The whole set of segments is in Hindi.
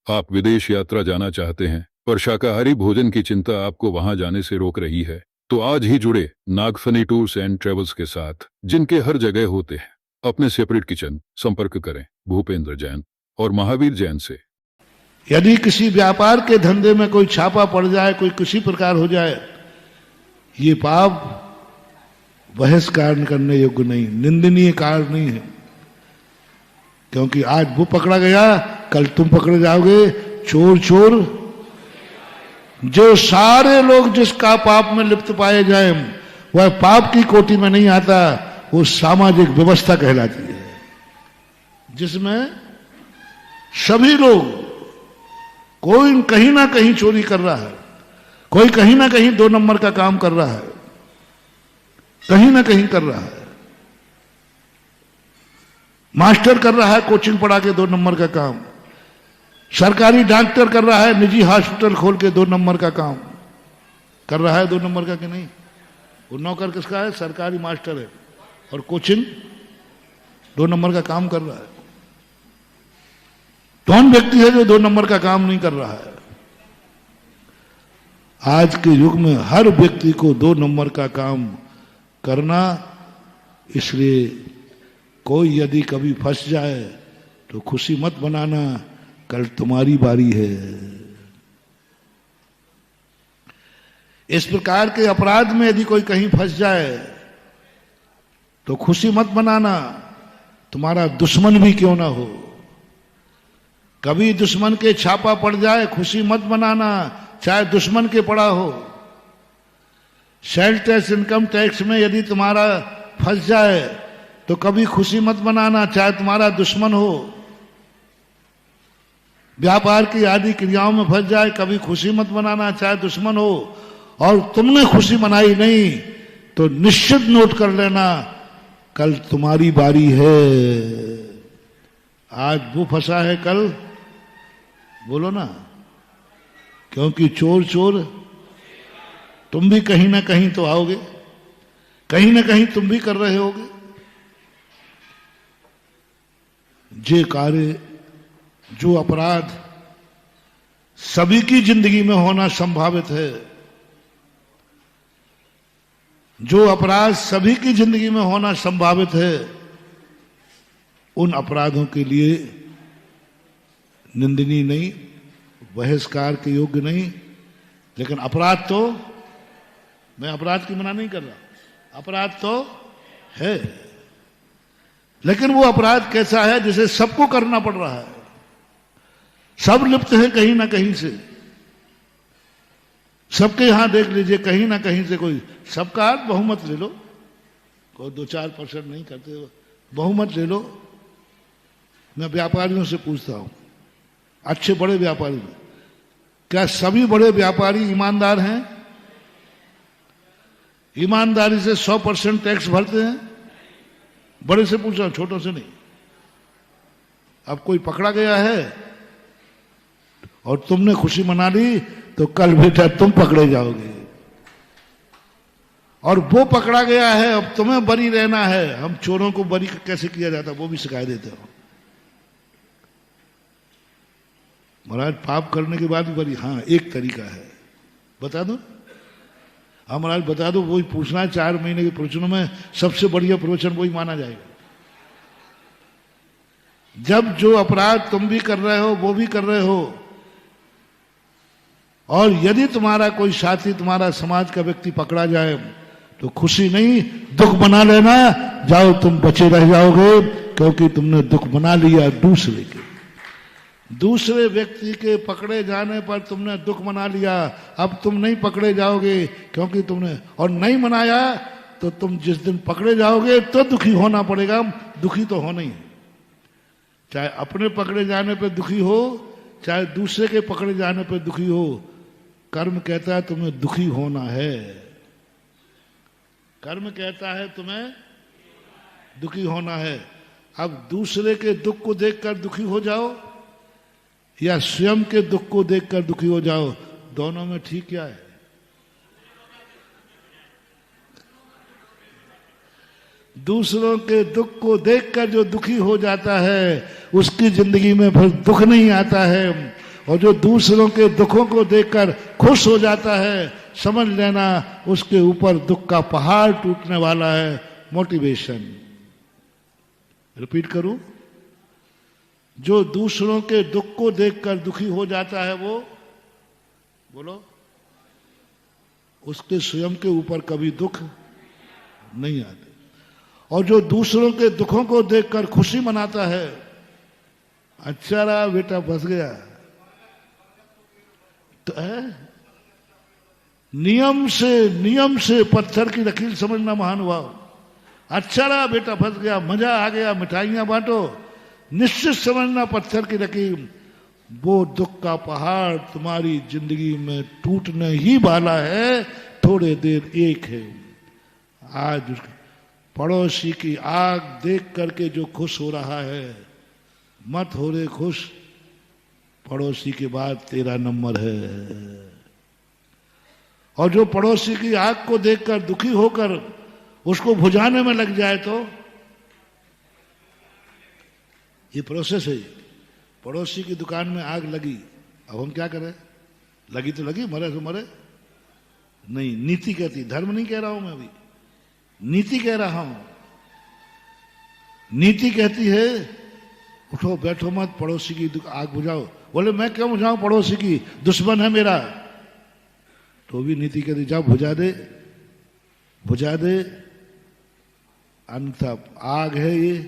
आप विदेश यात्रा जाना चाहते हैं पर शाकाहारी भोजन की चिंता आपको वहां जाने से रोक रही है, तो आज ही जुड़े नागफनी टूर्स एंड ट्रेवल्स के साथ, जिनके हर जगह होते हैं अपने सेपरेट किचन। संपर्क करें भूपेंद्र जैन और महावीर जैन से। यदि किसी व्यापार के धंधे में कोई छापा पड़ जाए, कोई किसी प्रकार हो जाए, ये पाप बहस कारण करने योग्य नहीं, निंदनीय कारण नहीं है। क्योंकि आज वो पकड़ा गया, कल तुम पकड़े जाओगे। चोर चोर, जो सारे लोग जिसका पाप में लिप्त पाए जाए वह पाप की कोटि में नहीं आता, वो सामाजिक व्यवस्था कहलाती है, जिसमें सभी लोग, कोई कहीं ना कहीं चोरी कर रहा है, कोई कहीं ना कहीं 2 नंबर का काम कर रहा है, कहीं ना कहीं कर रहा है। मास्टर कर रहा है कोचिंग पढ़ा के 2 नंबर का काम, सरकारी डॉक्टर कर रहा है निजी हॉस्पिटल खोल के 2 नंबर का काम कर रहा है। 2 नंबर का कि नहीं? वो नौकर किसका है? सरकारी मास्टर है, और कोचिंग 2 नंबर का काम कर रहा है। कौन व्यक्ति है जो 2 नंबर का काम नहीं कर रहा है? आज के युग में हर व्यक्ति को 2 नंबर का काम करना, इसलिए कोई यदि कभी फंस जाए तो खुशी मत बनाना, कल तुम्हारी बारी है। इस प्रकार के अपराध में यदि कोई कहीं फंस जाए तो खुशी मत बनाना, तुम्हारा दुश्मन भी क्यों ना हो। कभी दुश्मन के छापा पड़ जाए, खुशी मत बनाना, चाहे दुश्मन के पड़ा हो। सेल टैक्स, इनकम टैक्स में यदि तुम्हारा फंस जाए तो कभी खुशी मत बनाना, चाहे तुम्हारा दुश्मन हो। व्यापार की आदि क्रियाओं में फंस जाए, कभी खुशी मत मनाना, चाहे दुश्मन हो। और तुमने खुशी मनाई नहीं तो निश्चित नोट कर लेना, कल तुम्हारी बारी है। आज वो फंसा है, कल बोलो ना, क्योंकि चोर चोर, तुम भी कहीं ना कहीं तो आओगे, कहीं ना कहीं तुम भी कर रहे होगे। जे कार्य, जो अपराध सभी की जिंदगी में होना संभावित है, जो अपराध सभी की जिंदगी में होना संभावित है, उन अपराधों के लिए निंदनीय नहीं, बहिष्कार के योग्य नहीं। लेकिन अपराध तो, मैं अपराध की मना नहीं कर रहा, अपराध तो है, लेकिन वो अपराध कैसा है जिसे सबको करना पड़ रहा है। सब लिप्त है कहीं ना कहीं से, सबके यहां देख लीजिए, कहीं ना कहीं से कोई, सबका अर्थ बहुमत ले लो, कोई 2-4% नहीं करते हो, बहुमत ले लो। मैं व्यापारियों से पूछता हूं, अच्छे बड़े व्यापारी, क्या सभी बड़े व्यापारी ईमानदार हैं? ईमानदारी से 100% टैक्स भरते हैं? बड़े से पूछा, छोटों से नहीं। अब कोई पकड़ा गया है और तुमने खुशी मना ली तो कल बेटा तुम पकड़े जाओगे। और वो पकड़ा गया है, अब तुम्हें बरी रहना है। हम चोरों को बरी कैसे किया जाता वो भी सिखा देते हो। महाराज पाप करने के बाद भी बरी, हाँ एक तरीका है, बता दो। हाँ महाराज बता दो, वही पूछना है। 4 महीने के प्रवचनों में सबसे बढ़िया प्रवचन वही माना जाएगा। जब जो अपराध तुम भी कर रहे हो, वो भी कर रहे हो, और यदि तुम्हारा कोई साथी, तुम्हारा समाज का व्यक्ति पकड़ा जाए तो खुशी नहीं, दुख बना लेना, जाओ तुम बचे रह जाओगे, क्योंकि तुमने दुख बना लिया दूसरे के। दूसरे व्यक्ति के पकड़े जाने पर तुमने दुख मना लिया, अब तुम नहीं पकड़े जाओगे, क्योंकि तुमने, और नहीं मनाया तो तुम जिस दिन पकड़े जाओगे तो दुखी होना पड़ेगा। दुखी तो होना ही है, चाहे अपने पकड़े जाने पर दुखी हो, चाहे दूसरे के पकड़े जाने पर दुखी हो। कर्म कहता है तुम्हें दुखी होना है, कर्म कहता है तुम्हें दुखी होना है। अब दूसरे के दुख को देखकर दुखी हो जाओ या स्वयं के दुख को देखकर दुखी हो जाओ, दोनों में ठीक क्या है? दूसरों के दुख को देखकर जो दुखी हो जाता है उसकी जिंदगी में फिर दुख नहीं आता है, और जो दूसरों के दुखों को देखकर खुश हो जाता है, समझ लेना उसके ऊपर दुख का पहाड़ टूटने वाला है। मोटिवेशन। रिपीट करूं, जो दूसरों के दुख को देखकर दुखी हो जाता है वो, बोलो, उसके स्वयं के ऊपर कभी दुख नहीं आते। और जो दूसरों के दुखों को देखकर खुशी मनाता है, अच्छा रहा बेटा फंस गया, तो नियम से पत्थर की लकीर समझना महानुभाव। अच्छा रहा बेटा फंस गया, मजा आ गया, मिठाइयां बांटो, निश्चित समझना पत्थर की लकीर, वो दुख का पहाड़ तुम्हारी जिंदगी में टूटने ही वाला है, थोड़े देर एक है। आज पड़ोसी की आग देख करके जो खुश हो रहा है, मत हो रे खुश, पड़ोसी के बाद तेरा नंबर है। और जो पड़ोसी की आग को देखकर दुखी होकर उसको बुझाने में लग जाए तो ये प्रोसेस है। पड़ोसी की दुकान में आग लगी, अब हम क्या करें? लगी तो लगी, मरे तो मरे। नहीं, नीति कहती, धर्म नहीं कह रहा हूं मैं, अभी नीति कह रहा हूं। नीति कहती है उठो बैठो मत, पड़ोसी की आग बुझाओ। बोले मैं क्यों बुझाऊं पड़ोसी की, दुश्मन है मेरा। तो भी नीति कहती जाओ बुझा दे, बुझा दे, अन्यथा आग है ये,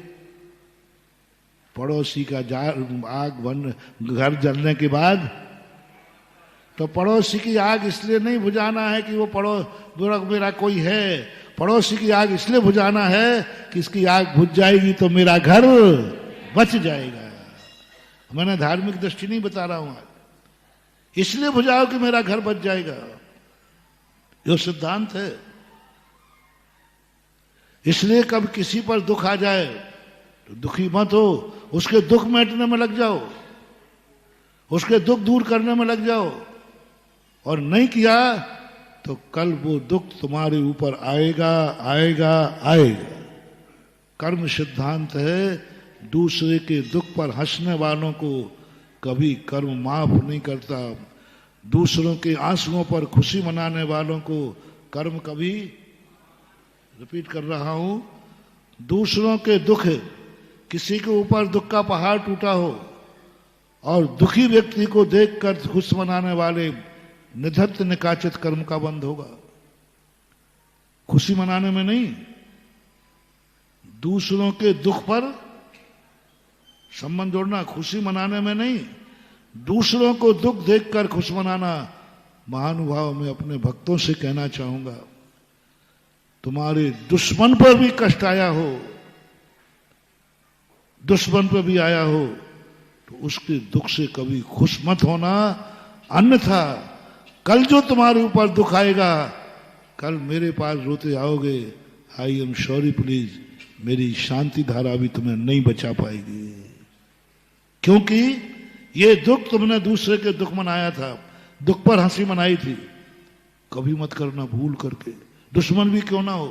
पड़ोसी का आग बन घर जलने के बाद। तो पड़ोसी की आग इसलिए नहीं बुझाना है कि वो मेरा कोई है, पड़ोसी की आग इसलिए बुझाना है कि इसकी आग बुझ जाएगी तो मेरा घर बच जाएगा। मैंने धार्मिक दृष्टि नहीं बता रहा हूं आज, इसलिए बुझाओ कि मेरा घर बच जाएगा, ये सिद्धांत है। इसलिए कब किसी पर दुख आ जाए तो दुखी मत हो, उसके दुख मिटने में लग जाओ, उसके दुख दूर करने में लग जाओ। और नहीं किया तो कल वो दुख तुम्हारे ऊपर आएगा आएगा आएगा। कर्म सिद्धांत है, दूसरे के दुख पर हंसने वालों को कभी कर्म माफ नहीं करता, दूसरों के आंसुओं पर खुशी मनाने वालों को कर्म कभी, रिपीट कर रहा हूं, दूसरों के दुख, किसी के ऊपर दुख का पहाड़ टूटा हो और दुखी व्यक्ति को देखकर खुश मनाने वाले निधत्त निकाचित कर्म का बंध होगा। खुशी मनाने में नहीं, दूसरों के दुख पर संबंध जोड़ना, खुशी मनाने में नहीं, दूसरों को दुख देखकर खुश मनाना। महानुभाव, मैं अपने भक्तों से कहना चाहूंगा, तुम्हारे दुश्मन पर भी कष्ट आया हो, दुश्मन पर भी आया हो, तो उसके दुख से कभी खुश मत होना, अन्यथा कल जो तुम्हारे ऊपर दुख आएगा, कल मेरे पास रोते आओगे, आई एम सॉरी प्लीज, मेरी शांति धारा भी तुम्हें नहीं बचा पाएगी, क्योंकि ये दुख तुमने दूसरे के दुख मनाया था, दुख पर हंसी मनाई थी। कभी मत करना भूल करके, दुश्मन भी क्यों ना हो।